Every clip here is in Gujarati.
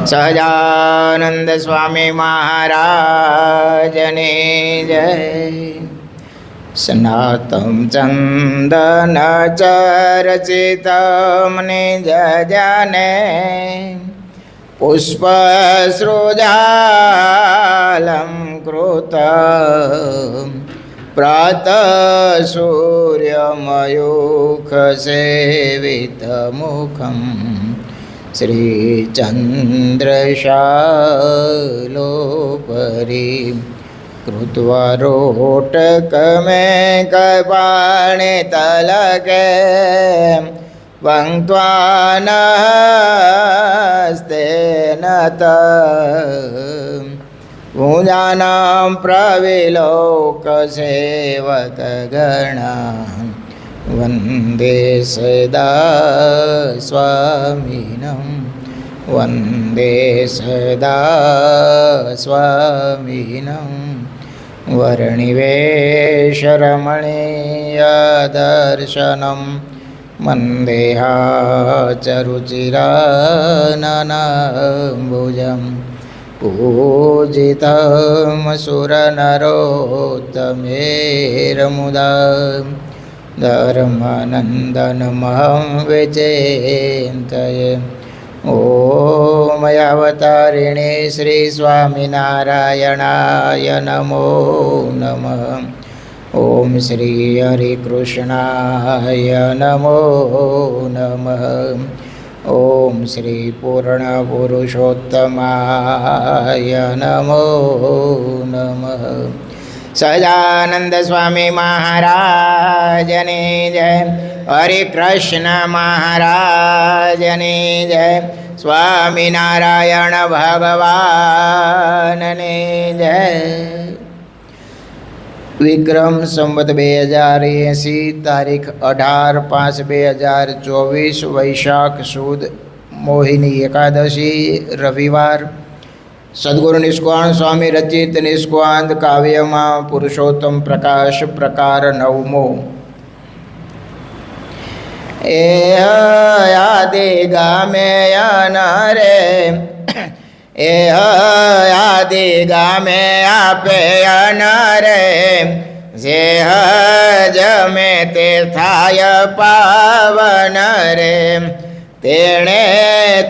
સહજાનંદ સ્વામી મહારાજની જય. સ્નાતમ ચંદન ચરચિતમ નિજ જને પુષ્પ સૃજાલમ કૃત પ્રાત સૂર્યમયુખ સેવિત મુખમ શ્રીચંદ્રશાલોપરી કૃત્વા રોટકમે કપાણે તલકે વંક્ત્વાનસ્તેન ભુજાનાં પ્રવિલોકસેવકગણાં વંદે સદા સ્વામિનં વંદે સદા સ્વામિનં વર્ણિવેશરમણીયદર્શનં મંદેહાચરુચિરાનનાંબુજં પૂજિतं સુરનરોત્તમેર્મુદા ધર્માનંદનમહં વિચિંતયે ઓમ અવતારિણે શ્રી સ્વામિનારાયણાય નમો નમઃ. ઓમ શ્રી હરિકૃષ્ણાય નમો નમઃ. ઓમ શ્રી પૂર્ણ પુરુષોત્તમાય નમો નમઃ. સહજાનંદ સ્વામી મહારાજની જય. હરિકૃષ્ણ મહારાજની જય. સ્વામિનારાયણ ભગવાનની જય. વિક્રમ સંવત 2080 તારીખ 18/5/2024 વૈશાખ સુદ મોહિની એકાદશી રવિવાર. સદગુરુ નિષ્કાળ સ્વામી રચિત નિષ્કાંત કાવ્યમાં પુરુષોત્તમ પ્રકાશ પ્રકાર 9મો. એ યાદે ગામે રે એ યાદે ગામે આપે રે જે જમે તે થાય પાવન રે તેણે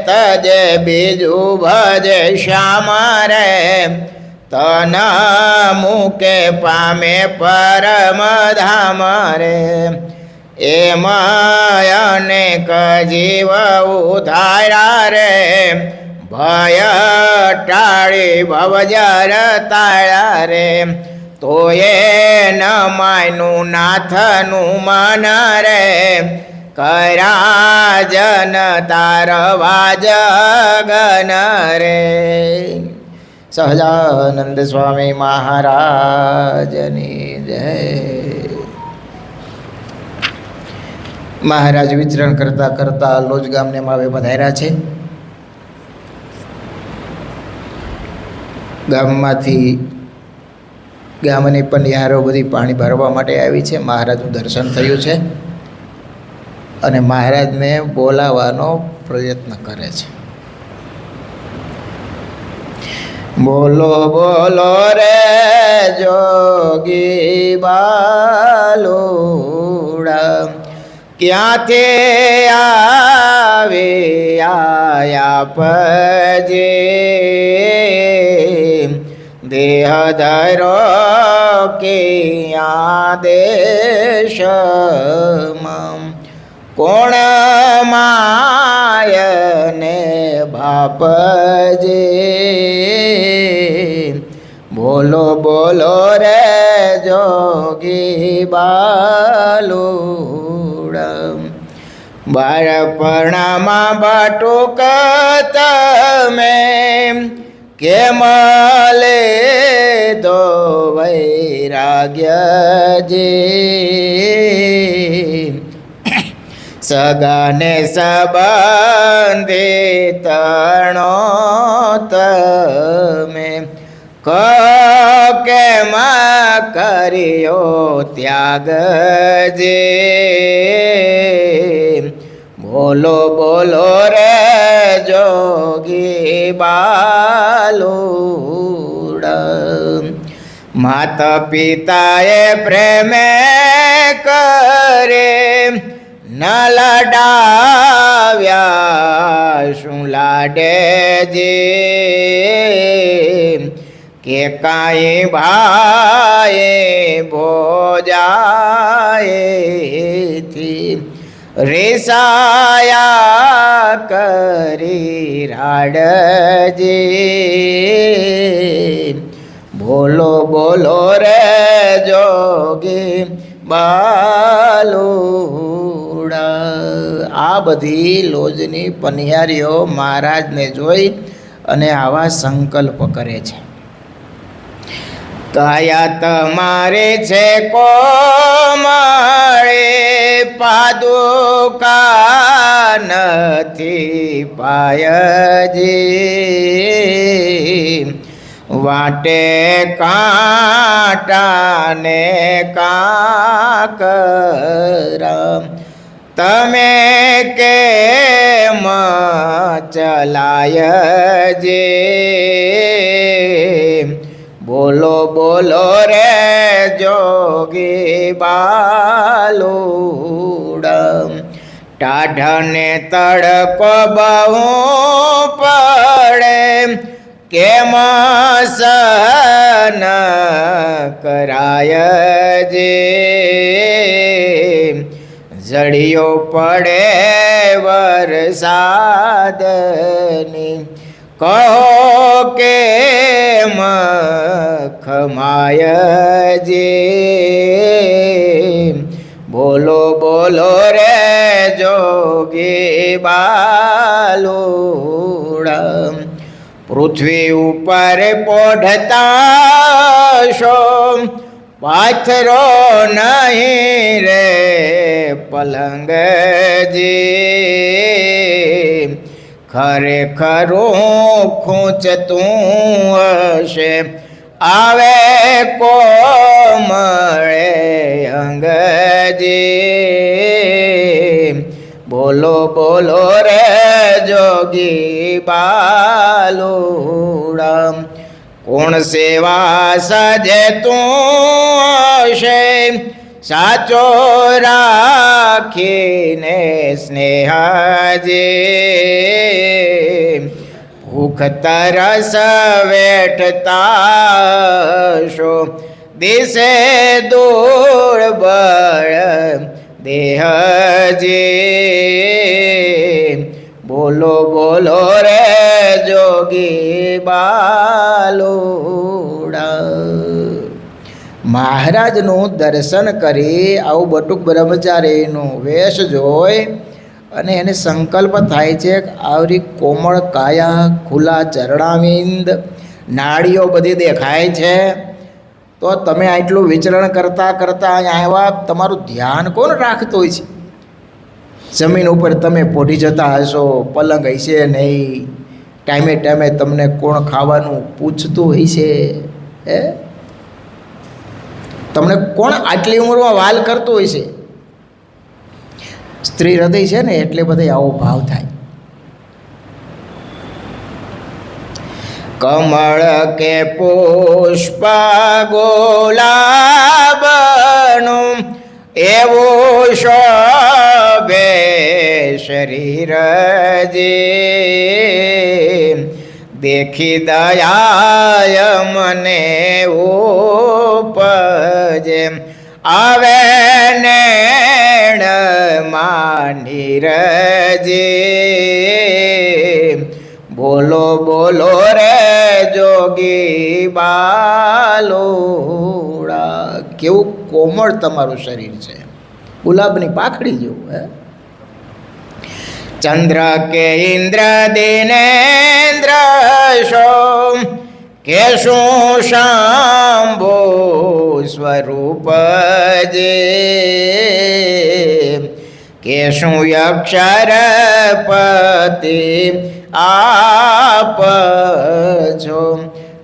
તજે બીજું ભજે શ્યામ રે તન મૂકે પામે પરમ ધામ રે એમાં અનેક જીવ ઉધાર્યા રે ભય ટાળી ભવજર તાળ્યા રે તો એ ન માયનું નાથનું મન રે કર્યા જન તારવા જગન રે. સહજાનંદ સ્વામી મહારાજની જય. મહારાજ વિચરણ કરતા કરતા લોજ ગામને માવે પધાર્યા છે. ગામમાંથી ગામની પનિહારો બધી પાણી ભરવા માટે આવી છે. મહારાજનું દર્શન થયું છે અને મહારાજને બોલાવવાનો પ્રયત્ન કરે છે. બોલો બોલો રે જોગી બાલુડા ક્યાંથી આવે આયા પજે દેહ ધરો કિયા દેશમાં કોણ માયને બાપજે બોલો બોલો રે જોગી બાલુડા બાળપણામાં બટુક તમે કેમ લે તો વૈરાગ્ય જે સગાને સંબંધિત તણો તમે કેમ કર્યો ત્યાગ જે બોલો બોલો રે જોગી બાલુડા. માતા પિતાએ પ્રેમે કરે ન લડાવ્યા શું લાડે જે, કે કાંઈ ભાઈ ભોજાએથી રેસાયા કરી રાડજે. બોલો બોલો રે જોગી બાલુડા. આ બધી લોજની પનિયારીઓ મહારાજને જોઈ અને આવા સંકલ્પ કરે છે. કયા તમારે છે કોમળે પાદુકા નથી પાયજી, વાટે કાંટાને કાંકરા તમે કેમ ચલાય જે. બોલો બોલો રે જોગી બાલુડા. ટાઢને તડકો બહુ પડે કેમ સહન કરાય જે, જડિયો પડે વરસાદની કહો કેમ ખમાય જે. બોલો બોલો રે જોગી બાલુડા. પૃથ્વી ઉપર પોઢતા શો પાથરો નહીં રે પલંગજી, ખરેખરું ખૂંચતું હશે આવે કોમળે અંગજી. બોલો બોલો રે જોગી બાલુડા. કોણ સેવા સજે તું હશે સાચો રાખીને સ્નેહજી, ભૂખ તરસ વેઠતા શો દિશે દૂર બળ દેહજી. બોલો બોલો રે જોગી બાલુડા. મહારાજનું દર્શન કરી આવું બટુક બ્રહ્મચારીનું વેશ જોઈ અને એને સંકલ્પ થાય છે કે આવરી કોમળ કાયા, ખુલ્લા ચરણાવિંદ, નાળીઓ બધી દેખાય છે, તો તમે આટલું વિચરણ કરતાં કરતાં અહીંયા આવ્યા, તમારું ધ્યાન કોણ રાખતું હોય છે? જમીન ઉપર તમે પોઢી જતા હશો, પલંગ હશે નહીં, ટાઈમે ટાઈમે તમને કોણ ખાવાનું પૂછતું હોય છે? તમને કોણ આટલી ઉંમરમાં વાલ કરતું હોય છે? સ્ત્રી હૃદય છે ને એટલે બધે આવો ભાવ થાય. કમળ કે પુષ્પ ગુલાબનું એવું શોભે શરીર જે, દેખી દયાય મને ઉપજે આવે નેણ માની રજે. બોલો બોલો રે જોગી બાલુડા. કેવું કોમળ તમારું શરીર છે, ગુલાબની પાખડી જેવું. ચંદ્ર કે ઇન્દ્ર દિનેન્દ્ર શો કે શું શાંભો સ્વરૂપ જે, કે શું અક્ષરપતિ આપ છો,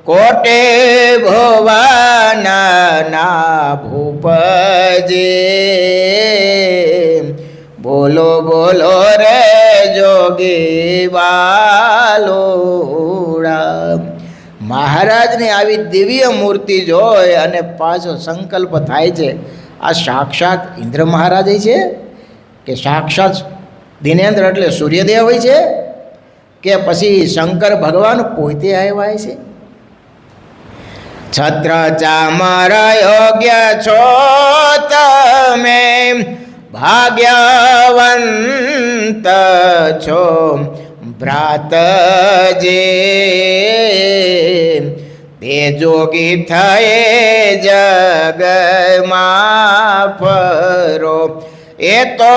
કોટે ભુવનના ભૂપજે. બોલો બોલો રે જોગી બાલુડા. મહારાજની આવી દિવ્ય મૂર્તિ જોઈ અને પાછો સંકલ્પ થાય છે, આ સાક્ષાત ઇન્દ્ર મહારાજ છે કે સાક્ષાત દિનેન્દ્ર એટલે સૂર્યદેવ હોય છે કે પછી શંકર ભગવાન પોતે આવ્યા છે. છત્ર ચામર યોગ્ય છો તમે, ભાગ્યવંત છો ભ્રાતજી, તે જોગી થયે જગમાં ફરો, એ તો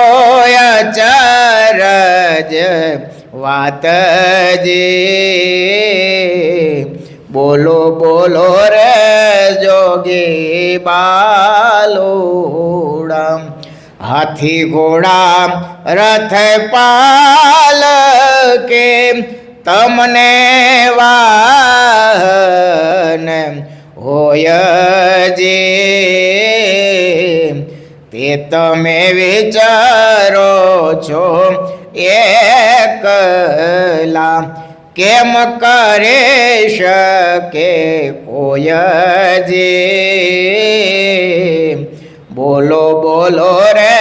અચરજ વાતજી. બોલો બોલો રે જોગી બાલુડા. હાથી ઘોડા રથ પાલ કે તમને વાહન હોય જે, તે તમે વિચારો છો એકલા, કેમ કરે શકે કોઈ જે. બોલો બોલો રે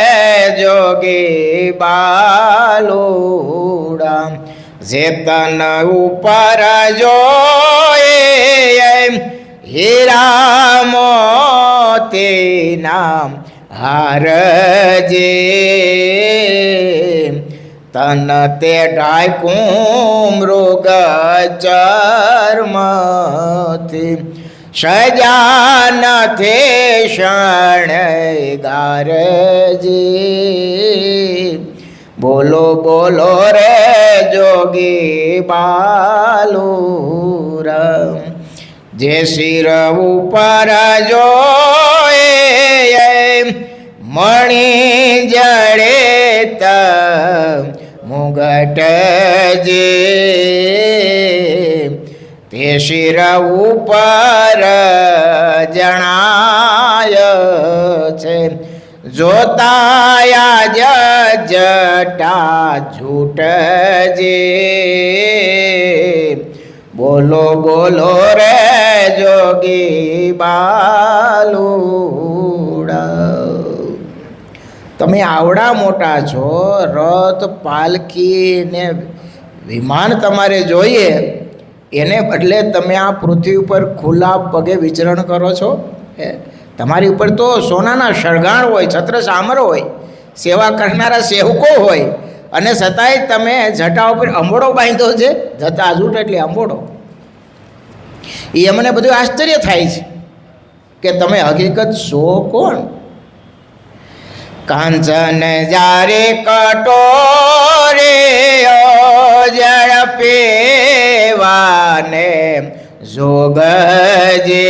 જોગી બાલુડા. જે તન ઉપર જોયે હીરા મોતીના હારજે, તન તે ઢાંકું મૃગ ચર્મથી, સજા નથી શણગારજી. બોલો બોલો રે જોગી બાલુરા. જે શિર ઉપર જોયે મણી જડે ત મુગટજી, તે શિર ઉપર જણાય છે, જોતાયા જ જટા ઝૂટજી. બોલો બોલો રે જોગી બાલુડા. તમે આવડા મોટા છો, રથ પાલખી ને વિમાન તમારે જોઈએ, એને બદલે તમે આ પૃથ્વી ઉપર ખુલ્લા પગે વિચરણ કરો છો. તમારી ઉપર તો સોનાના શણગાર હોય, છત્ર ચામર હોય, સેવા કરનારા સેવકો હોય, અને છતાંય તમે જટા ઉપર અંબોડો બાંધ્યો છે. જટા ઝૂટ એટલે અંબોડો. એ અમને બધું આશ્ચર્ય થાય છે કે તમે હકીકત છો કોણ. કાંચન જારે કટોરે જળ પીવાને જોગજે,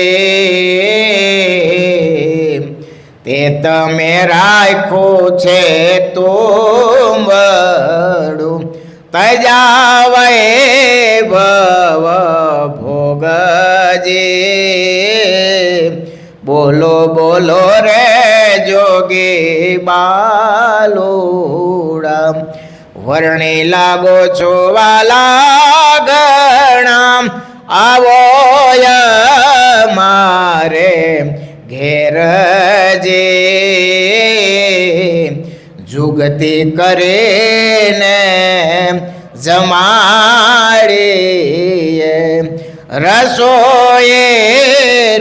તે તમે રાખ્યું છે તુંબડું, તજાવે ભવ ભોગજી. બોલો બોલો રે જોગી બાલુડા. વર્ણી લાગો છો વાલા ગણા, આવો મારે ઘેરજે. જુગતી કરે ને જમાડીએ, રસોએ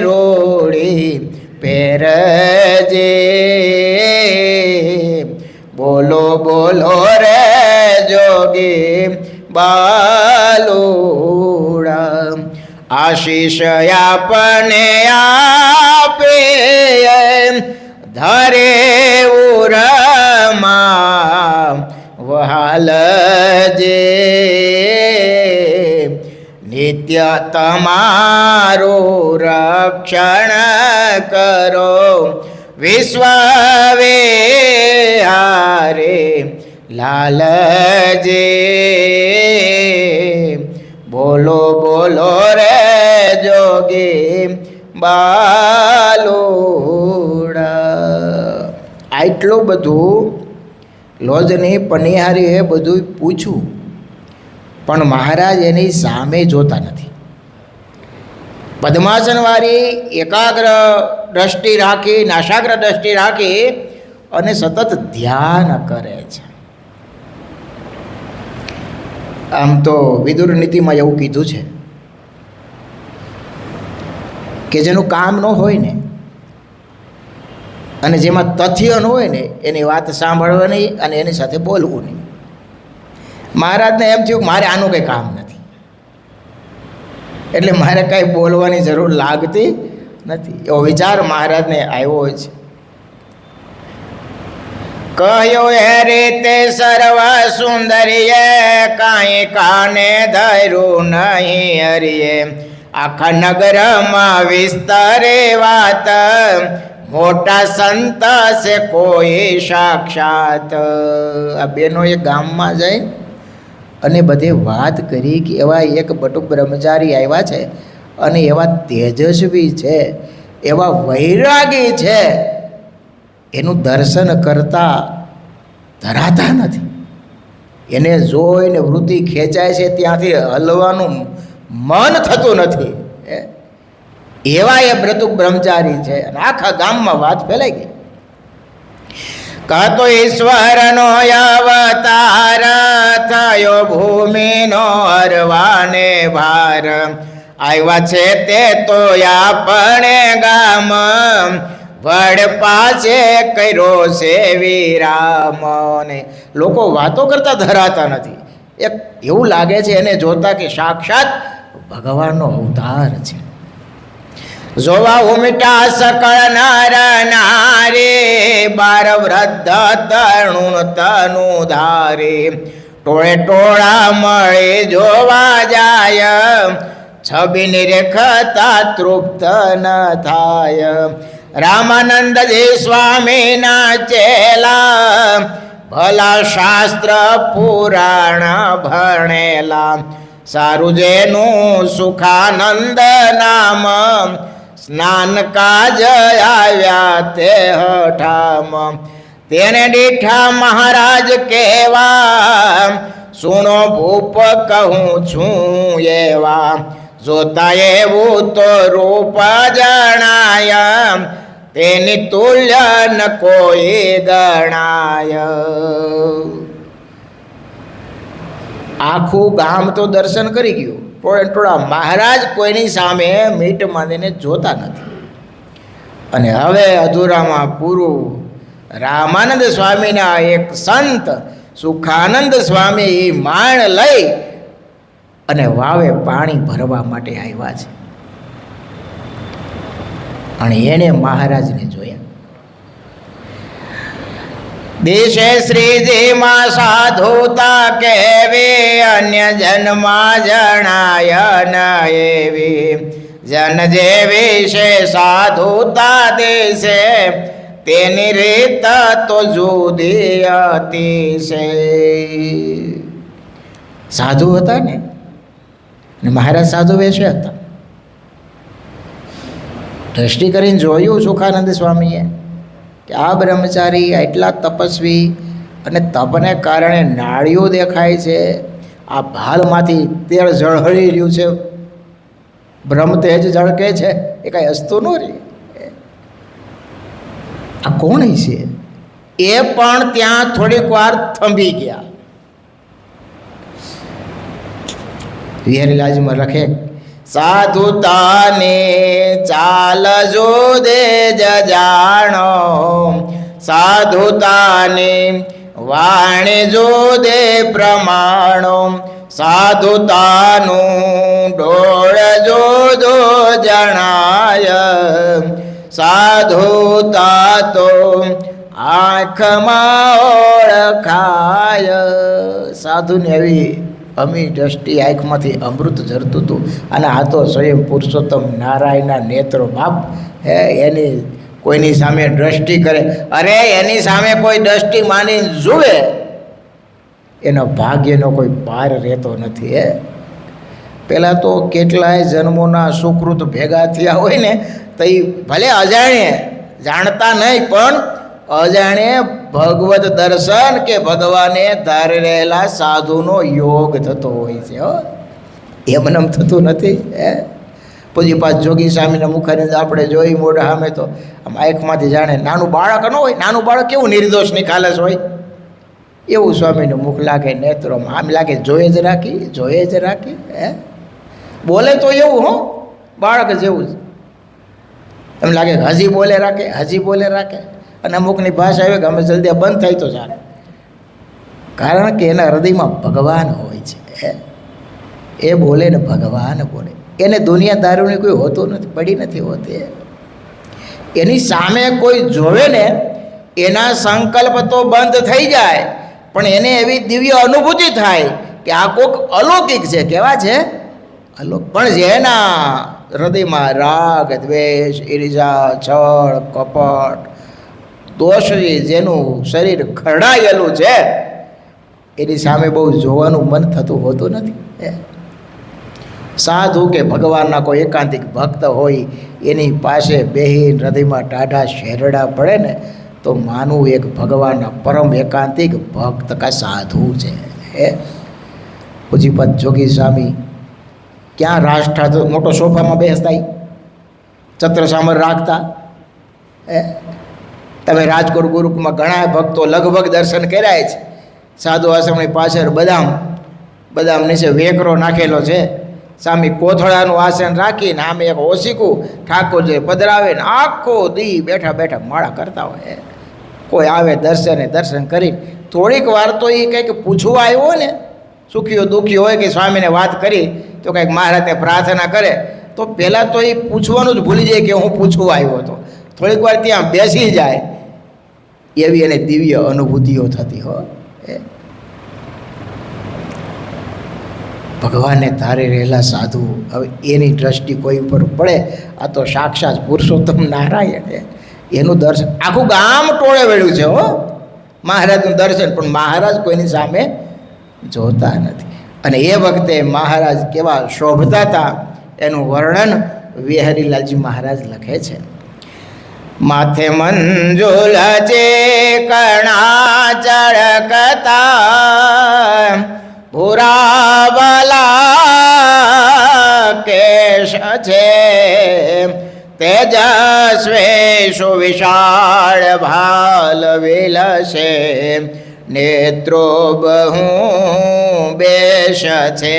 રોડી પહેરજે. બોલો બોલો રે જોગી બાલુડા. આશીષ આપને આપે ધરે ઉરમાં વહાલજે. નિત્ય તમારું રક્ષણ કરો, વિશ્વ વિહારે લાલજે. બોલો બોલો રે જોગી બાલુડા. આટલું બધું લોજની પનિહારીએ બધું પૂછ્યું, પણ મહારાજ એની સામે જોતા નથી. પદ્માસનવાળી એકાગ્ર દ્રષ્ટિ રાખી, નાશાગ્ર દ્રષ્ટિ રાખી અને સતત ધ્યાન કરે છે. આમ તો વિદુર નીતિમાં એવું કીધું છે કે જેનું કામ ન હોય ને અને જેમાં તથ્ય ન હોય ને એની વાત સાંભળવાની અને એની સાથે બોલવું નહીં. મહારાજને એમ થયું મારે આનું કંઈ કામ નથી, એટલે મારે કાંઈ બોલવાની જરૂર લાગતી નથી. એવો વિચાર મહારાજને આવ્યો હોય છે. કહ્યું એ રીતે સર્વ સુંદરીએ કાંઈ કાને ધર્યું નહીં હરિએ. આખા નગરમાં વિસ્તરે વાત, મોટા સંત છે કોઈ સાક્ષાત. આ બેનો એ ગામમાં જાય અને બધે વાત કરી કે એવા એક બટુક બ્રહ્મચારી આવ્યા છે અને એવા તેજસ્વી છે, એવા વૈરાગી છે, એનું દર્શન કરતા ધરાતા નથી. એને જોઈને વૃત્તિ ખેંચાય છે, ત્યાંથી હલવાનું મન થતું નથી. એવા એ બટુક બ્રહ્મચારી છે અને આખા ગામમાં વાત ફેલાઈ ગઈ. કહતો ઈશ્વરનો અવતાર થયો ભૂમિનો હરવાને ભાર. આવ્યા છે તે તો આપણે ગામ, વડ પાછે કર્યો છે વિરામ. ને લોકો વાતો કરતા ધરાતા નથી. એક એવું લાગે છે એને જોતા કે સાક્ષાત ભગવાનનો અવતાર છે. જોવા ઉમટા સકળ નર નારી, બાર વૃદ્ધ તરુણ તનુ ધારી. ટોળે ટોળા મળે જોવા જાય, છબીની રેખતા તૃપ્ત ન થાય. રામાનંદજી સ્વામીના ચેલા, ભલા શાસ્ત્ર પુરાણ ભણેલા. સારું જેનું સુખાનંદ નામ, સ્નાન કાજ આવ્યા તે હઠામ. તેને દીઠા મહારાજ કેવા, સુણો ભૂપ કહું છું એવા. જોતા એવું તો રૂપ જણાય, તેની તુલ્ય ન કોઈ ગણાય. આખું ગામ તો દર્શન કરી ગયું, ટોળા મહારાજ કોઈની સામે મીટ માંડીને જોતા નથી. અને હવે અધૂરામાં પૂરું રામાનંદ સ્વામીના એક સંત સુખાનંદ સ્વામી એ માણ લઈ અને વાવે પાણી ભરવા માટે આવ્યા છે. અને એણે મહારાજને જોયા. દેશે શ્રીજીમાં સાધુતા કેવી, અન્ય જન્મમાં જણાય ન એવી. જન જેવી છે સાધુતા દેશે, તેની રીત તો જુદી હતી છે. સાધુ હતા ને, મહારાજ સાધુ વેશે હતા. દ્રષ્ટિ કરીને જોયું સુખાનંદ સ્વામીએ કે આ બ્રહ્મચારી એટલા તપસ્વી અને તપને કારણે નાળીઓ દેખાય છે, આ ભાલમાંથી તેલ ઝળહળી રહ્યું છે, બ્રહ્મ તેજ ઝળકે છે, એ કાંઈ હસતું ન રહે. આ કોણ છે? એ પણ ત્યાં થોડીક વાર થંભી ગયા. વિહારીલાલજીમાં લખે, સાધુતાને ચાલ જો દે જાણો, સાધુતાને વાણી જો દે પ્રમાણો. સાધુતાનું ડોળ જો જણાય, સાધુતા તો આંખમાં ઓળખાય. સાધુને એવી અમી દ્રષ્ટિ, આંખમાંથી અમૃત ઝરતું હતું. અને આ તો સ્વયં પુરુષોત્તમ નારાયણના નેત્રો બાપ. એની કોઈની સામે દ્રષ્ટિ કરે, અરે એની સામે કોઈ દ્રષ્ટિ માની જુએ, એનો ભાગ્યનો કોઈ પાર રહેતો નથી. પહેલાં તો કેટલાય જન્મોના સુકૃત ભેગા થયા હોય ને, તો એ ભલે અજાણે જાણતા નહીં, પણ અજાણે ભગવત દર્શન કે ભગવાને ધારી રહેલા સાધુનો યોગ થતો હોય છે. હો, એમનેમ થતું નથી. પૂજ્યપાદ જોગી સ્વામીના મુખાને આપણે જોઈ મોઢા સામે તો આમ આંખમાંથી જાણે નાનું બાળક ન હોય, નાનું બાળક કેવું નિર્દોષ નિખાલસ હોય, એવું સ્વામીનું મુખ લાગે. નેત્રોમાં આમ લાગે જોઈ જ રાખી. બોલે તો એવું હો, બાળક જેવું જ એમ લાગે હજી બોલે રાખે. અને અમુકની ભાષા એવી કે અમે જલ્દી બંધ થાય તો ચાલે, કારણ કે એના હૃદયમાં ભગવાન હોય છે. એ બોલે ને ભગવાન બોલે. એને દુનિયાદારોની કોઈ હોતું નથી, પડી નથી હોતી. એની સામે કોઈ જોવે ને એના સંકલ્પ તો બંધ થઈ જાય, પણ એને એવી દિવ્ય અનુભૂતિ થાય કે આ કોક અલૌકિક છે. કેવા છે? અલૌકિક. પણ જેના હૃદયમાં રાગ, દ્વેષ, ઈર્ષા, છળ, કપટ, દોષી જેનું શરીર ખરડાયેલું છે, એની સામે બહુ જોવાનું મન થતું હોતું નથી. સાધુ કે ભગવાનના કોઈ એકાંતિક ભક્ત હોય એની પાસે બેહીન હૃદયમાં ટાઢા શેરડા પડે ને તો માનવું એક ભગવાનના પરમ એકાંતિક ભક્ત કા સાધુ છે. પૂજ્યપાદ જોગી સ્વામી ક્યાં રાષ્ટ્ર તો મોટો સોફામાં બેસતા, છત્ર સામર રાખતા. તમે રાજકોટ ગુરુકુળમાં ઘણા ભક્તો લગભગ દર્શન કર્યા છે. સાધુ આશ્રમની પાછળ બદામ નીચે વેકરો નાખેલો છે. સામે કોથળાનું આસન રાખીને આમે એક ઓશીકું ઠાકોરજી પધરાવે ને આખો દી બેઠા માળા કરતા હોય. કોઈ આવે દર્શન કરી થોડીક વાર તો એ કંઈક પૂછવા આવ્યો ને, સુખીઓ દુઃખી હોય કે સ્વામીને વાત કરી તો કંઈક મહારાજને પ્રાર્થના કરે તો પહેલાં તો એ પૂછવાનું જ ભૂલી જાય કે હું પૂછવા આવ્યો હતો. થોડીક વાર ત્યાં બેસી જાય, એવી એને દિવ્ય અનુભૂતિઓ થતી હોય. ભગવાનને ધારી રહેલા સાધુ, હવે એની દ્રષ્ટિ કોઈ ઉપર પડે, આ તો સાક્ષાત પુરુષોત્તમ નારાયણ. એનું દર્શન આખું ગામ ટોળે વેળ્યું છે. હો, મહારાજનું દર્શન, પણ મહારાજ કોઈની સામે જોતા નથી. અને એ વખતે મહારાજ કેવા શોભતા હતા એનું વર્ણન વિહારીલાલજી મહારાજ લખે છે. માથે મંજુલ છે કણા ચળકતા, ભૂરાવલા કેશ છે તેજસ્વી સુવિશાળ ભાલ વિલસે, નેત્રો બહુ બેશ છે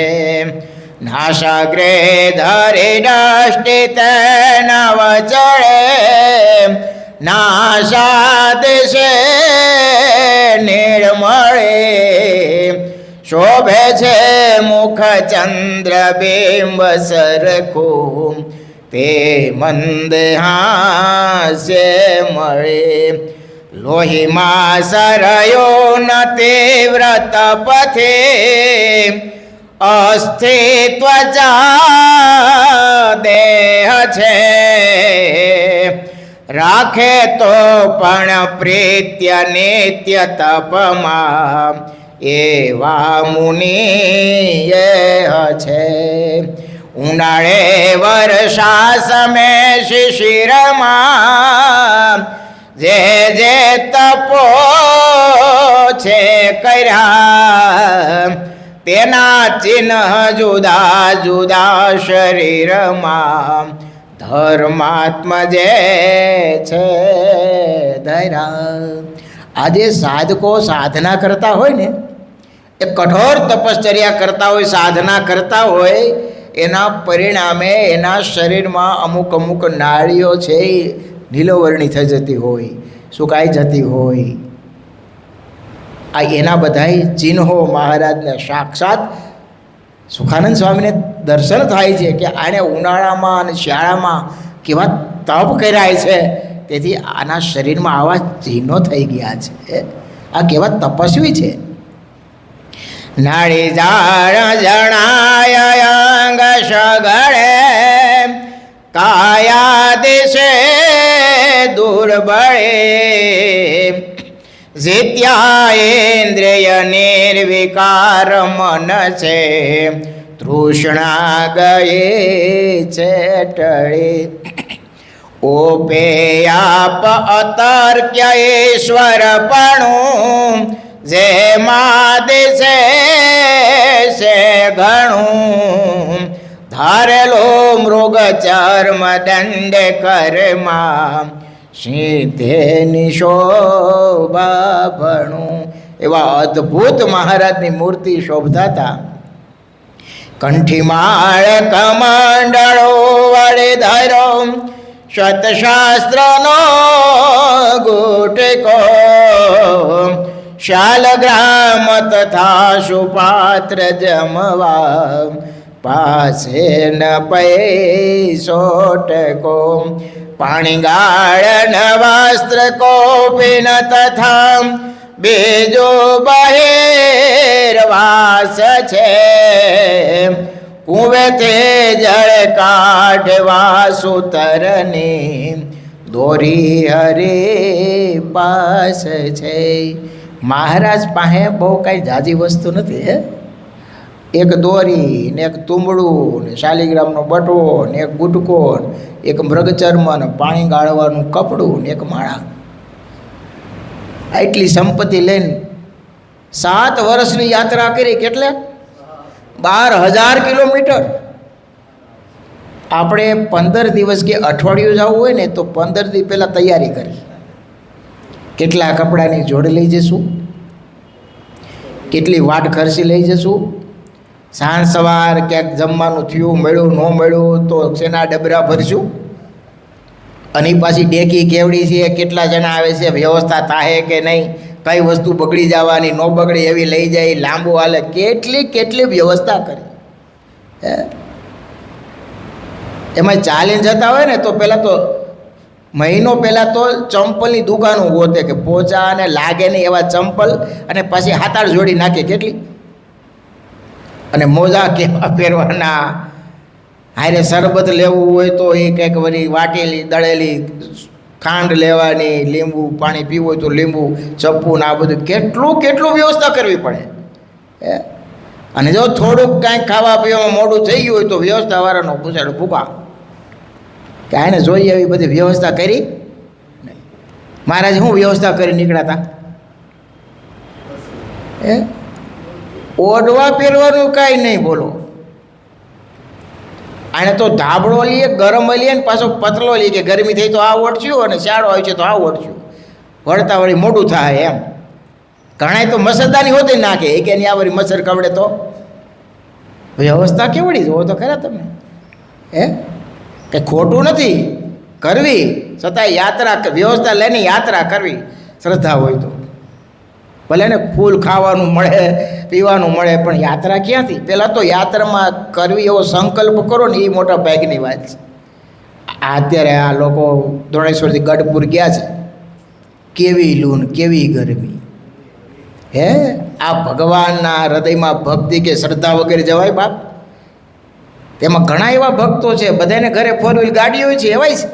નાશાગ્રે ધરી દષ્ટિત નવ ચડે, નાશા દિશે નિર્મળે, શોભે છે મુખ ચંદ્ર બિંબ સરખું, તે મંદ હાસ્ય મળે, લોહીમાં સરયો ન તીવ્ર તપથે, અસ્તિત્વ દેહ છે રાખે તો પણ પ્રીત્ય નિત્ય તપમાં, એવા મુનિ છે. ઉનાળે વર્ષા સમે શિશિરમાં, જે તપો છે કર્યા, તેના ચિહ્ન જુદા જુદા શરીરમાં, ધર્માત્મ જે છે ધૈર્ય. આજે સાધકો સાધના કરતા હોય ને, એ કઠોર તપશ્ચર્યા કરતા હોય, સાધના કરતા હોય, એના પરિણામે એના શરીરમાં અમુક નાળીઓ છે એ નીલોવર્ણી થઈ જતી હોય, સુકાઈ જતી હોય. આ એના બધાય ચિહ્નો મહારાજને સાક્ષાત સુખાનંદ સ્વામીને દર્શન થાય છે કે આને ઉનાળામાં અને શિયાળામાં કેવા તપ કર્યા છે, તેથી આના શરીરમાં આવા ચિહ્નો થઈ ગયા છે. આ કેવા તપસ્વી છે. નાળી જાણ જણાય અંગ સગળે, કાયા દિશે દુર્બળે, જીત્યા ઇન્દ્રિય નિર્વિકાર મન છે, તૃષ્ણા ગયે છે ટળે. ઓપેયાપ અતર્ક્ય ઈશ્વરપણું જેમાં દિશે છે ઘણું ધારેલો મૃગ ચર્મ દંડ કરમાં સિંધે નિશોભા ભણું. એવા અદ્ભુત મહારાજની મૂર્તિ શોભતા હતા. કંઠીમાળ કમંડળો વડે ધરો શતશાસ્ત્રનો ગુટકો શાલગ્રામ તથા સુપાત્ર જમવા પાસે ન પૈસો ટકો પાણીગાળ વસ્ત્ર કોપિન તથા બીજો બહેરવાસ છે કુવેતે જળ કાઢવા સૂતરની દોરી હરે પાસ છે. મહારાજ પાસે બહુ કાંઈ જાજી વસ્તુ નથી હે. એક દોરી ને એક તુંબડું ને શાલિગ્રામનો બટવો ને એક ગુટકો એક મૃગચર્મ ને પાણી ગાળવાનું કપડું ને એક માળા. આટલી સંપત્તિ લઈને 7 વર્ષની યાત્રા કરી. કેટલે? 12,000 કિલોમીટર. આપણે 15 દિવસ કે અઠવાડિયું જવું હોય ને તો 15 દિવસ પહેલાં તૈયારી કરી. કેટલા કપડાની જોડ લઈ જશું, કેટલી વાટ ખર્ચી લઈ જશું, સાંજ સવાર ક્યાંક જમવાનું થયું મળ્યું ન મળ્યું તો શેના ડબરા ભરશું, અને પાછી ડેકી કેવડી છે, કેટલા જણા આવે છે, વ્યવસ્થા થાય કે નહીં, કઈ વસ્તુ બગડી જવાની ન બગડે એવી લઈ જાય, લાંબુ હાલે, કેટલી વ્યવસ્થા કરી. એમાં ચાલીને જતા હોય ને તો પહેલાં તો મહિનો પહેલાં તો ચંપલની દુકાનો ગોતે કે પોચા અને લાગે નહીં એવા ચંપલ, અને પછી 7-8 જોડી નાખે. કેટલી? અને મોજા કેવા પહેરવાના. હારે શરબત લેવું હોય તો એ કંઈક વળી વાટેલી દળેલી ખાંડ લેવાની, લીંબુ પાણી પીવું હોય તો લીંબુ ચપ્પુ ને આ બધું કેટલું વ્યવસ્થા કરવી પડે. અને જો થોડુંક કાંઈક ખાવા પીવામાં મોડું થઈ ગયું હોય તો વ્યવસ્થાવાળાનો પૂછાડો ભૂકા કે આને જોઈએ એવી બધી વ્યવસ્થા કરી. મહારાજ શું વ્યવસ્થા કરી નીકળ્યા હતા? ઓઢવા પહેરવાનું કાંઈ નહીં. બોલો, આને તો ધાબળો લઈએ, ગરમ લઈએ ને પાછો પતલો લઈએ કે ગરમી થઈ તો આ ઓઢશું અને શાળો હોય છે તો આ ઓઢશું, વળતા વળી મોડું થાય એમ. ઘણા તો મસરદાની હોતી નાખે એ કે આ વળી મચ્છર કવડે તો. વ્યવસ્થા કેવડી જુઓ તો ખરા તમે. કંઈ ખોટું નથી કરવી, છતાં યાત્રા વ્યવસ્થા લઈને યાત્રા કરવી શ્રદ્ધા હોય તો. ભલે ને ફૂલ ખાવાનું મળે, પીવાનું મળે, પણ યાત્રા ક્યાંથી? પહેલાં તો યાત્રામાં કરવી એવો સંકલ્પ કરો ને એ મોટા ભાગની વાત છે. અત્યારે આ લોકો ધોળેશ્વરથી ગઢપુર ગયા છે, કેવી લૂન, કેવી ગરમી. આ ભગવાનના હૃદયમાં ભક્તિ કે શ્રદ્ધા વગેરે જવાય બાપ? તેમાં ઘણા એવા ભક્તો છે, બધાને ઘરે 4 વ્હીલ ગાડી હોય છે, એવાય છે.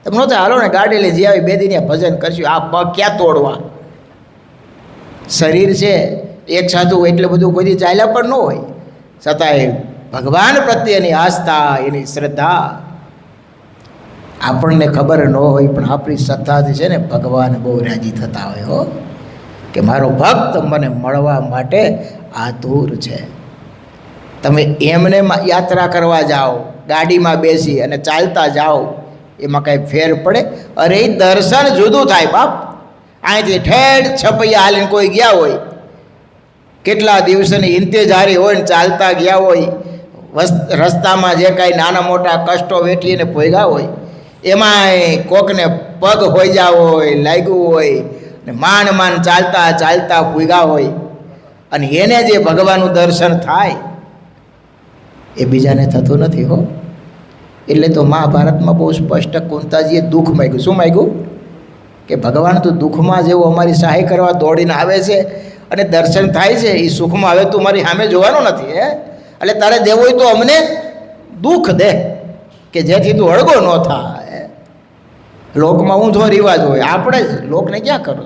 તમે નહોતા હાલો ને ગાડી લઈ જે આવી 2 દિન ભજન કરશું. આ પગ ક્યાં તોડવા? શરીર છે એક સાધુ એટલે બધું કોઈ ચાલ્યા પણ ન હોય, છતાંય ભગવાન પ્રત્યેની આસ્થા, એની શ્રદ્ધા આપણને ખબર ન હોય, પણ આપણી શ્રદ્ધાથી છે ને ભગવાન બહુ રાજી થતા હોય હો, કે મારો ભક્ત મને મળવા માટે આતુર છે. તમે એમને યાત્રા કરવા જાઓ, ગાડીમાં બેસી અને ચાલતા જાઓ, એમાં કાંઈ ફેર પડે? અરે એ દર્શન જુદું થાય બાપ. અહીંથી ઠેઠ છપૈયા હાલીને કોઈ ગયા હોય, કેટલા દિવસની ઇંતેજારી હોય ને ચાલતા ગયા હોય, રસ્તામાં જે કાંઈ નાના મોટા કષ્ટો વેઠીને ભોગ્યા હોય, એમાંય કોકને પગ હોઈજા હોય, લાગ્યું હોય ને માંડ ચાલતા ભોગ્યા હોય, અને એને જે ભગવાનનું દર્શન થાય એ બીજાને થતું નથી હો. એટલે તો મહાભારતમાં બહુ સ્પષ્ટ કુંતાજીએ દુઃખ માગ્યું. શું માગ્યું? કે ભગવાન તો દુઃખમાં જેવું અમારી સહાય કરવા દોડીને આવે છે અને દર્શન થાય છે, એ સુખમાં હવે તું મારી સામે જોવાનું નથી. એટલે તારે દેવું હોય તો અમને દુઃખ દે કે જેથી તું અળગો ન થાય. લોકમાં ઊંધો રિવાજ હોય, આપણે જ લોકને ક્યાં કરો?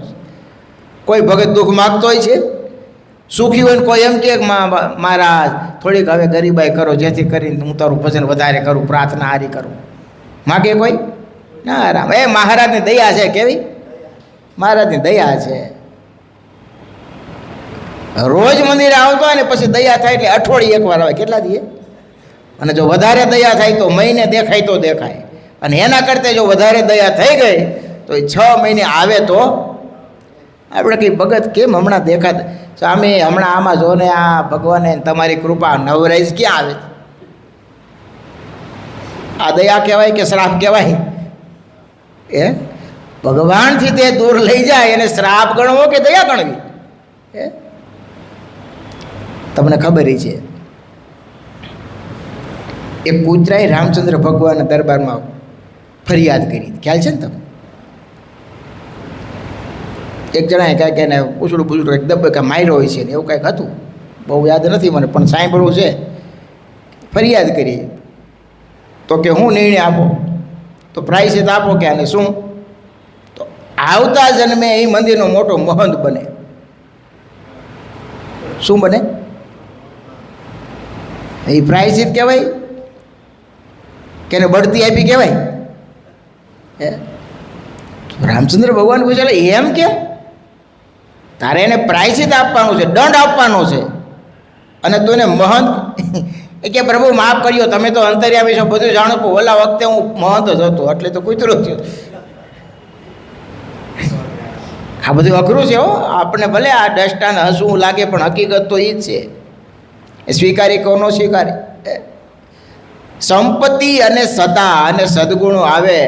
કોઈ ભગત દુઃખ માગતો હોય છે? સુખી હોય ને કોઈ એમ કે મહારાજ થોડીક હવે ગરીબાઈ કરો જેથી કરીને હું તારું ભજન વધારે કરું, પ્રાર્થના હારી કરું. માગે કોઈ? ના રામ, એ મહારાજની દયા છે. કેવી મહારાજની દયા છે. રોજ મંદિરે આવતો હોય ને પછી દયા થાય એટલે અઠવાડિયે એકવાર આવે. કેટલા દીએ? અને જો વધારે દયા થાય તો મહિને દેખાય તો દેખાય. અને એના કરતાં જો વધારે દયા થઈ ગઈ તો એ 6 મહિને આવે તો આપણે કંઈ ભગત કેમ હમણાં દેખાત સ્વામી હમણાં આમાં જો ને આ ભગવાને તમારી કૃપા નવરાઈજ ક્યાં આવે? આ દયા કહેવાય કે શ્રાપ કહેવાય? એ ભગવાનથી તે દૂર લઈ જાય એને શ્રાપ ગણવો કે દયા ગણવી? તમને ખબર છે એક કૂતરાએ રામચંદ્ર ભગવાનના દરબારમાં ફરિયાદ કરી. ખ્યાલ છે ને તમે? એક જણાએ કાંઈક એને પૂછડું પૂછડું એક દબ્બે કાંઈ માર્યો હોય છે ને એવું કાંઈક હતું, બહુ યાદ નથી મને, પણ સાંભળવું છે. ફરિયાદ કરી તો કે હું નિર્ણય આપો, તો પ્રાયશ્ચિત આપો કે આને શું? તો આવતા જન્મે એ મંદિરનો મોટો મહંત બને. શું બને? એ પ્રાયશ્ચિત કહેવાય કે એને બઢતી આપી કહેવાય? રામચંદ્ર ભગવાન પૂછે એમ કેમ? તારે એને પ્રાયશ્ચિત આપવાનું છે, દંડ આપવાનો છે, અને તું એને મહંત એ કે પ્રભુ માફ કર્યો, તમે તો અંતર્યામી છો, બધું જાણો, પણ ઓલા વખતે હું મહંત જ હતો એટલે તો કૂતરો થયો. આ બધું અઘરું છે હો. આપણે ભલે આ દષ્ટાને હસવું લાગે પણ હકીકત તો એ જ છે. એ સ્વીકારી કહો ન સ્વીકારી. સંપત્તિ અને સત્તા અને સદગુણો આવે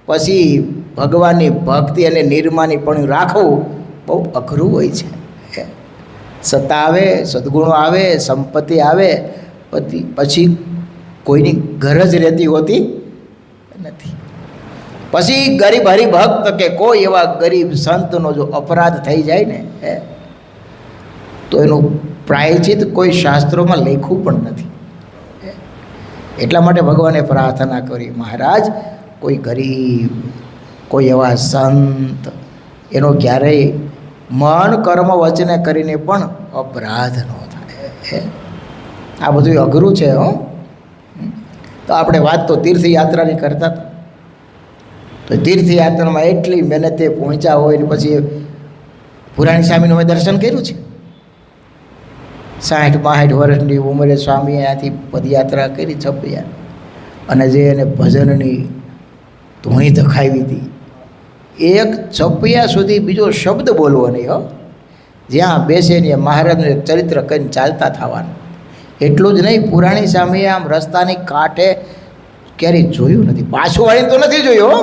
પછી ભગવાનની ભક્તિ અને નિર્માની પણ રાખવું બહુ અઘરું હોય છે. સત્તા આવે, સદગુણો આવે, સંપત્તિ આવે, પછી કોઈની ગરજ રહેતી હોતી નથી. પછી ગરીબ હરિભક્ત કે કોઈ એવા ગરીબ સંતનો જો અપરાધ થઈ જાય ને તો એનું પ્રાયશ્ચિત કોઈ શાસ્ત્રોમાં લખ્યું પણ નથી. એટલા માટે ભગવાને પ્રાર્થના કરી, મહારાજ કોઈ ગરીબ, કોઈ એવા સંત એનો ક્યારેય મન કર્મ વચને કરીને પણ અપરાધ ન થાય. આ બધું અઘરું છે હો. તો આપણે વાત તો તીર્થયાત્રાની કરતા હતા, તો તીર્થયાત્રામાં એટલી મહેનતે પહોંચ્યા હોય ને પછી પુરાણી સ્વામીનું મેં દર્શન કર્યું છે. 60-62 વર્ષની ઉંમરે સ્વામીએ આથી પદયાત્રા કરી છપૈયા, અને જે એને ભજનની ધૂણી ધખાવી હતી. એક છપૈયા સુધી બીજો શબ્દ બોલવો નહીં હો. જ્યાં બેસે ને મહારાજનું એક ચરિત્ર કરીને ચાલતા થવાનું. એટલું જ નહીં, પુરાણી સ્વામીએ આમ રસ્તાની કાંઠે ક્યારેય જોયું નથી, પાછું વાળીને તો નથી જોયું હો,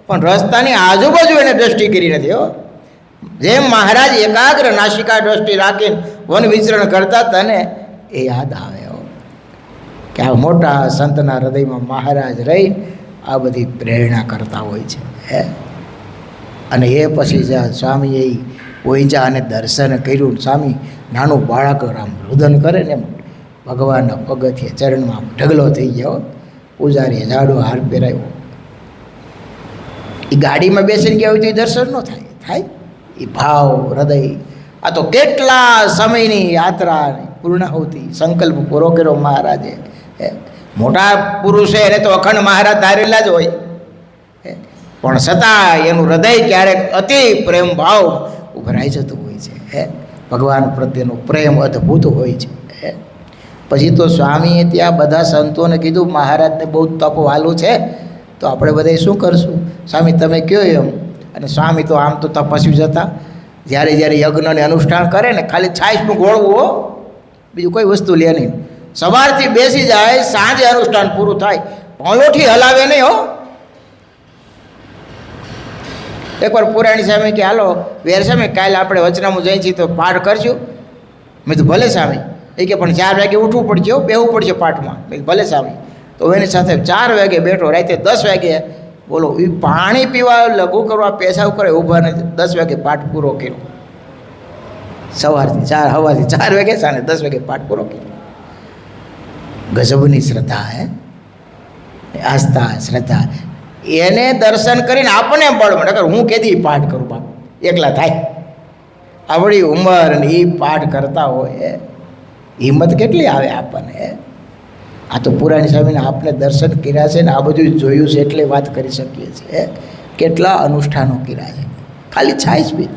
પણ રસ્તાની આજુબાજુ એને દ્રષ્ટિ કરી નથી હો. જેમ મહારાજ એકાગ્ર નાસિકા દ્રષ્ટિ રાખીને વન વિચરણ કરતા હતા ને એ યાદ આવે હો કે આ મોટા સંતના હૃદયમાં મહારાજ રહી આ બધી પ્રેરણા કરતા હોય છે. અને એ પછી જ્યાં સ્વામીએ પહોંચ્યા અને દર્શન કર્યું, સ્વામી નાનું બાળક આમ રુદન કરે ને ભગવાનના પગથિયે ચરણમાં ઢગલો થઈ ગયો. પૂજારીએ જાડો હાર પહેરાવ્યો. એ ગાડીમાં બેસીને ગયા હોય તો એ દર્શન ન થાય. થાય એ ભાવ હૃદય. આ તો કેટલા સમયની યાત્રા પૂર્ણાહુતિ સંકલ્પ પૂરો કર્યો મહારાજે. મોટા પુરુષે એને તો અખંડ મહારાજ ધારેલા જ હોય, પણ છતાં એનું હૃદય ક્યારેક અતિ પ્રેમ ભાવ ઉભરાઈ જતું હોય છે. ભગવાન પ્રત્યેનો પ્રેમ અદ્ભુત હોય છે. પછી તો સ્વામીએ ત્યાં બધા સંતોને કીધું મહારાજને બહુ તપ વાલું છે, તો આપણે બધા શું કરશું? સ્વામી તમે કહો એમ. અને સ્વામી તો આમ તો તપસ્વી જ હતા. જ્યારે યજ્ઞને અનુષ્ઠાન કરે ને ખાલી છાશનું ગોળવું હો, બીજું કોઈ વસ્તુ લે નહીં. સવારથી બેસી જાય, સાંજે અનુષ્ઠાન પૂરું થાય, પલોઠી હલાવે નહીં હો. એકવાર પુરાણી સ્વામી કે હાલો વેર સ્વામી કાલે આપણે વચનામું જઈ છીએ તો પાઠ કરશું. મેં તો ભલે સ્વામી. એ કે પણ 4 વાગે ઉઠવું પડશે, બેહવું પડશે પાઠમાં. મેં ભલે સ્વામી. તો એની સાથે 4 વાગે બેઠો, રાતે 10 વાગે બોલો એ પાણી પીવા, લઘુ કરવા, પેશાબ કરે, ઊભા નથી, 10 વાગે પાઠ પૂરો કર્યો. સવારથી 4 વાગે, સાંજે 10 વાગે પાઠ પૂરો કર્યો. ગજબની શ્રદ્ધા હે, આસ્થા, શ્રદ્ધા. એને દર્શન કરીને આપણને બળ મળે. હું કેદી પાઠ કરું બાપ, એકલા થાય. આવડી ઉંમર અને એ પાઠ કરતા હોય, હિંમત કેટલી આવે આપણને. આ તો પુરાણી સ્વામીને આપને દર્શન કર્યા છે ને આ બધું જોયું છે એટલે વાત કરી શકીએ છીએ. કેટલા અનુષ્ઠાનો કર્યા છે, ખાલી છાઈશ બી.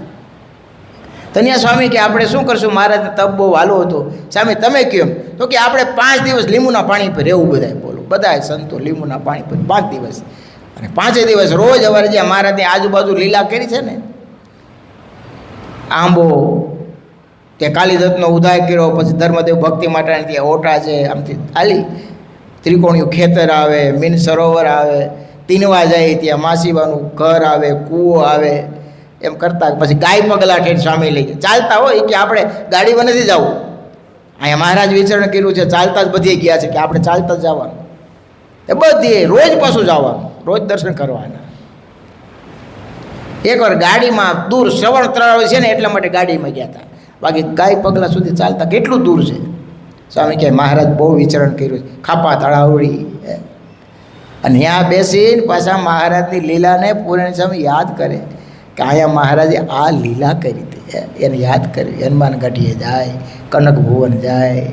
ધન્યા સ્વામી કે આપણે શું કરશું, મહારાજને તપ બહુ વાલો હતો. સ્વામી તમે કેમ? તો કે આપણે 5 દિવસ લીંબુના પાણી પર રહેવું. બધાય બોલો, બધાય સંતો લીંબુના પાણી પર 5 દિવસ. અને 5 દિવસ રોજ અવારે જ્યાં મહારાજની આજુબાજુ લીલા કરી છે ને, આંબો, ત્યાં કાલીદત્તનો ઉદય કર્યો, પછી ધર્મદેવ ભક્તિ માટેની ત્યાં ઓટા છે, આમથી ખાલી ત્રિકોણીયું ખેતર આવે, મીન સરોવર આવે, તીનવા જાય ત્યાં માસીબાનું ઘર આવે, કૂવો આવે, એમ કરતા પછી ગાય પગલા ઠેઠ સ્વામી લઈ ગયા. ચાલતા હોય કે આપણે ગાડીમાં નથી જવું, અહીંયા મહારાજ વિચરણ કર્યું છે, ચાલતા જ બધે ગયા છે કે આપણે ચાલતા જ જવાનું. એ બધે રોજ પાછું જવાનું, રોજ દર્શન કરવાના. એકવાર ગાડીમાં દૂર શ્રવણ તળાવ છે ને એટલા માટે ગાડીમાં ગયા હતા, બાકી ગાય પગલા સુધી ચાલતા કેટલું દૂર છે. સ્વામી કહે મહારાજ બહુ વિચરણ કર્યું છે, ખાપા તળાવડી. અને ત્યાં બેસીને પાછા મહારાજની લીલાને પૂરણ સ્વામી યાદ કરે કે અહીંયા મહારાજે આ લીલા કરી હતી, એને યાદ કરી. હનુમાન ગઢીએ જાય, કનક ભુવન જાય.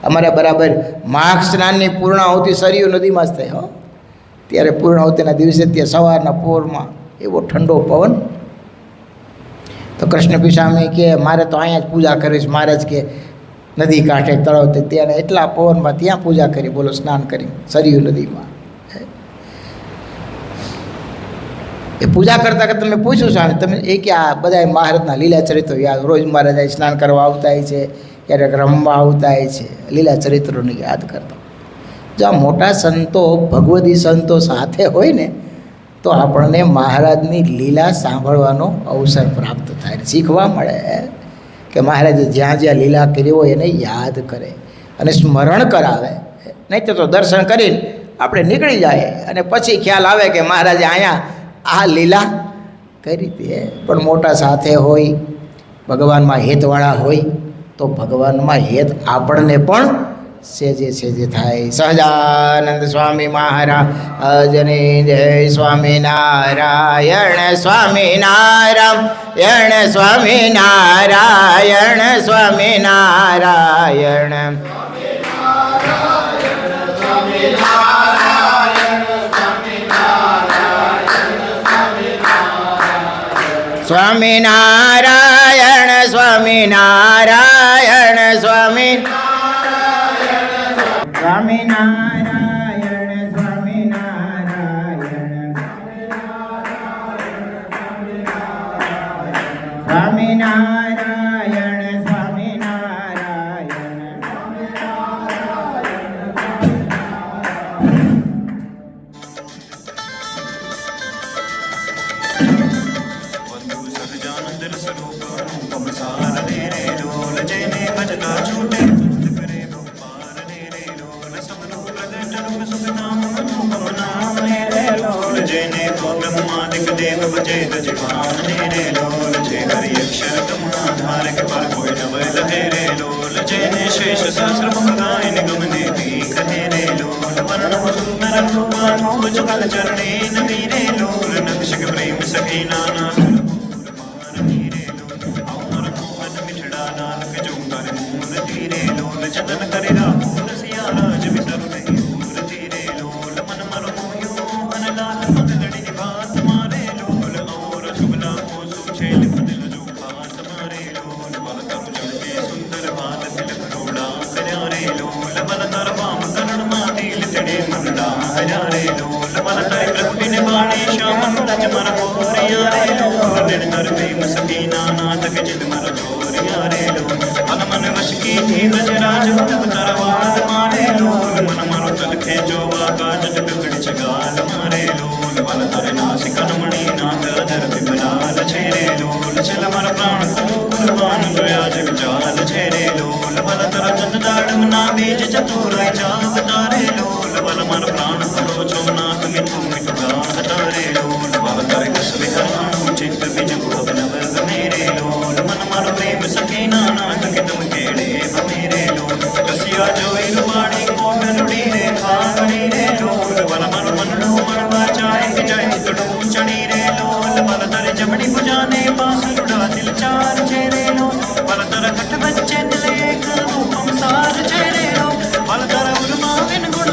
અમારે બરાબર માઘ સ્નાનની પૂર્ણાહુતિ સરયુ નદીમાં જ થાય હો. ત્યારે પૂર્ણાહુતિના દિવસે ત્યાં સવારના પોરમાં એવો ઠંડો પવન. તો કૃષ્ણ પિસામી કે મારે તો અહીંયા જ પૂજા કરીશ. મહારાજ કે નદી કાંઠે તળાવ ત્યાં એટલા પવનમાં ત્યાં પૂજા કરી, બોલો, સ્નાન કરી સરયુ નદીમાં. એ પૂજા કરતાં કે તમે પૂછ્યું સ્વામી તમે એ કે આ બધા મહારાજના લીલા ચરિત્રો યાદ, રોજ મહારાજ સ્નાન કરવા આવતા હોય છે, ક્યારેક રમવા આવતા હોય છે, લીલા ચરિત્રોને યાદ કરતા. જો આ મોટા સંતો ભગવદી સંતો સાથે હોય ને તો આપણને મહારાજની લીલા સાંભળવાનો અવસર પ્રાપ્ત થાય, શીખવા મળે કે મહારાજે જ્યાં જ્યાં લીલા કરી હોય એને યાદ કરે અને સ્મરણ કરાવે. નહીં તો દર્શન કરીને આપણે નીકળી જાય અને પછી ખ્યાલ આવે કે મહારાજે અહીંયા આ લીલા કરી હતી. પણ મોટા સાથે હોય, ભગવાનમાં હેતવાળા હોય તો ભગવાનમાં હેત આપણને પણ સેજે સેજે થાય. સહજાનંદ સ્વામી મહારાજની જય. સ્વામિનારાયણ સ્વામિનારાયણ સ્વામિનારાયણ સ્વામિનારાયણ. સ્વામિનારાયણ સ્વામિનારાયણ સ્વામિનારાયણ સ્વામિનારાયણ સ્વામિનારાયણ સ્વામિનારાયણ बच्चे दिले एक रूपम सार चेहरे लो बल तर उर्मा विन गुण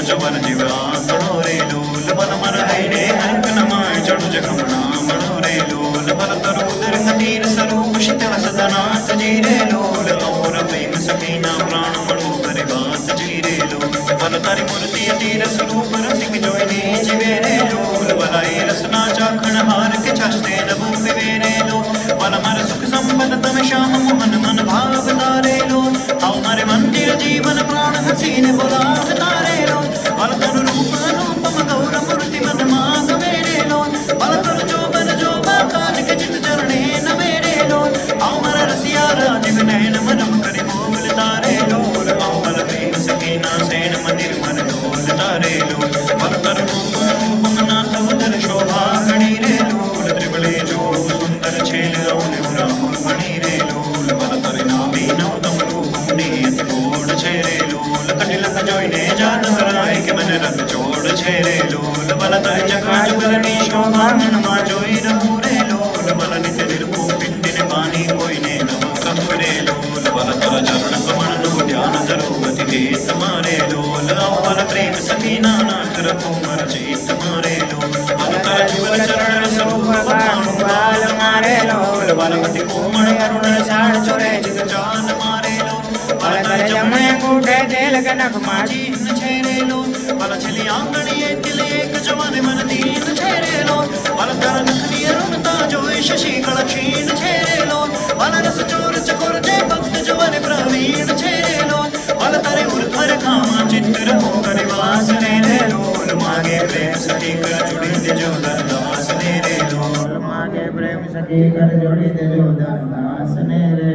જવન જીવ આંકડો રે લોલ બલ મર હૈડે હંક નમાય ચડુ જગમણા મણો રે લોલ બલ તરુ ઉદર તીર સ્વરૂપ શિતલ સદનાથ જી રે લોલ અમર પ્રેમ સખીના પ્રાણ મણો કરે વાત જી રે લોલ બલ તારી મૂર્તિ તીર સ્વરૂપ રસિક જોઈને જીવે રે લોલ બલાઈ રસના ચાખણ હાર કે છાસ્તે નભુ પીવે રે લોલ બલ મર સુખ સંપદ તમે શ્યામ મોહન મન ભાવ તારે લોલ આવ મારે મંદિર જીવન પ્રાણ હસીને બોલાવ તારે લોલ બલ તરુ રૂપ અનુપમ ગૌર મૂર્તિ મન માં ગમે રે લોલ બલ તરુ જો કાન કે ચિત ચરણે નમે રે લોલ આવ મારા રસિયા રાજીવ નયન મનમ કરી મોલ તારે લોલ આવ બલ પ્રેમ સખીના સેન મંદિર મન ડોલ તારે લોલ બલ તરુ રૂપ નાથ ઉદર શોભા ઘણી રે લોલ ત્રિબળે જો સુંદર છેલ રૌન રાહુલ મણી રે લોલ બલ તરે નામી નવ તમ રૂપ મુની અતિ ગોડ છે રે લોલ કટિલક જોઈને જાત હરાય કે મને રંગ ચોડ છે રે લોલ બલ તરે જગા જુગરની શોભા મનમાં જોઈ રહું રે લોલ બલ નિત્ય નિર્ભૂ પિંડીને પાણી કોઈને નવ કહું રે લોલ બલ તર ચરણ કમળનું ધ્યાન ધરું અતિ તે તમારે લોલ આવ બલ પ્રેમ સખીના નાથ રખું મર ચિત્ત મારે લોલ બલ તર જુગલ ચરણ સ્વરૂપ વખાણું બાલ મારે લોલ બલ કટી કોમળ અરુણ ઝાડ ચોરે જગ જાન મારે લોલ બલ તર જમણે કૂટે તેલ કનક માજી છે રે લોલ બલ છલી આંગણીએ તિલે એક જવાન મન દીન છે રે લોલ બલ તર નખની અરુણતા જોઈ શશી કળ ક્ષીણ છે રે લોલ બલ રસ ચોર ચકોર જે ભક્ત જવાન પ્રવીણ છે રે લોલ બલ તરે ઉર્ધ્વર કામા ચિત્ર હો કરે વાસ રે લોલ માગે પ્રેમ સખી કર જોડી દેજો દરદાસ ને રે લોલ માગે પ્રેમ સખી કર જોડી દેજો દરદાસ ને રે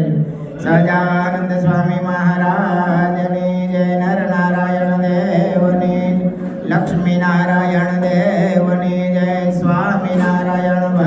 સહજાનંદ સ્વામી મહારાજની જય નર નારાયણ દેવની લક્ષ્મી નારાયણ દેવની જય સ્વામી નારાયણ